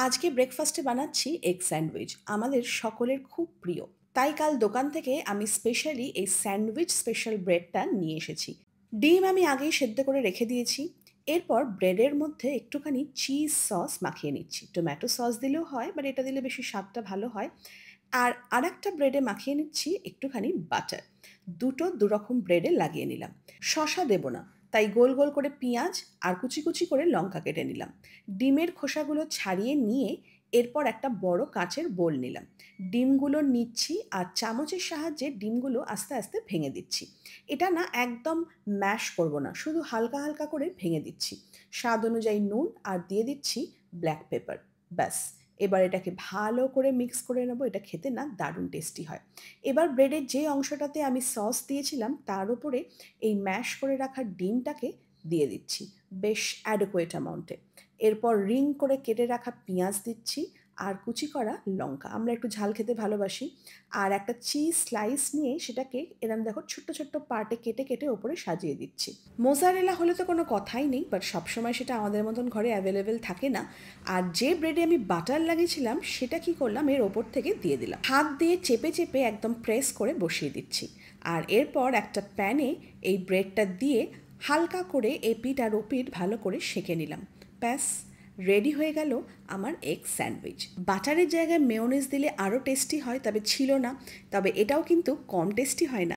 আজকে ব্রেকফাস্টে বানাচ্ছি এগ স্যান্ডউইচ। আমাদের সকলের খুব প্রিয়। তাই কাল দোকান থেকে আমি স্পেশালি এই স্যান্ডউইচ স্পেশাল ব্রেডটা নিয়ে এসেছি। ডিম আমি আগেই সেদ্ধ করে রেখে দিয়েছি। এরপর ব্রেডের মধ্যে একটুখানি চিজ সস মাখিয়ে নিচ্ছি। টমেটো সস দিলেও হয়, বাট এটা দিলে বেশি স্বাদটা ভালো হয়। আর আরেকটা ব্রেডে মাখিয়ে নিচ্ছি একটুখানি বাটার। দুটো দুরকম ব্রেডে লাগিয়ে নিলাম। শসা দেব না, তাই গোল গোল করে পেঁয়াজ আর কুচি কুচি করে লঙ্কা কেটে নিলাম। ডিমের খোসাগুলো ছাড়িয়ে নিয়ে এরপর একটা বড় কাঁচের বোল নিলাম। ডিমগুলো নিচ্ছি আর চামচের সাহায্যে ডিমগুলো আস্তে আস্তে ভেঙে দিচ্ছি। এটা না একদম ম্যাশ করব না, শুধু হালকা হালকা করে ভেঙে দিচ্ছি। স্বাদ অনুযায়ী নুন আর দিয়ে দিচ্ছি ব্ল্যাক পেপার। ব্যাস, এবার এটাকে ভালো করে মিক্স করে নেব। এটা খেতে না দারুণ টেস্টি হয়। এবার ব্রেডের যে অংশটাতে আমি সস দিয়েছিলাম তার উপরে এই ম্যাশ করে রাখা ডিমটাকে দিয়ে দিচ্ছি বেশ অ্যাডোকুয়েট অ্যামাউন্টে। এরপর রিং করে কেটে রাখা পেঁয়াজ দিচ্ছি আর কুচি করা লঙ্কা। আমরা একটু ঝাল খেতে ভালোবাসি। আর একটা চিজ স্লাইস নিয়ে সেটাকে এরম দেখো ছোট্ট ছোট্ট পার্টে কেটে কেটে ওপরে সাজিয়ে দিচ্ছি। মোজারেলা হলে তো কোনো কথাই নেই, বাট সবসময় সেটা আমাদের মতন ঘরে অ্যাভেলেবেল থাকে না। আর যে ব্রেডে আমি বাটার লাগিয়েছিলাম সেটা কি করলাম, এর ওপর থেকে দিয়ে দিলাম। হাত দিয়ে চেপে চেপে একদম প্রেস করে বসিয়ে দিচ্ছি। আর এরপর একটা প্যানে এই ব্রেডটা দিয়ে হালকা করে এপিঠ আর ওপিঠ ভালো করে সেঁকে নিলাম। ব্যাস, রেডি হয়ে গেল আমার এগ স্যান্ডউইচ। বাটারের জায়গায় মেয়োনিজ দিলে আরও টেস্টি হয়, তবে ছিল না। তবে এটাও কিন্তু কম টেস্টি হয় না।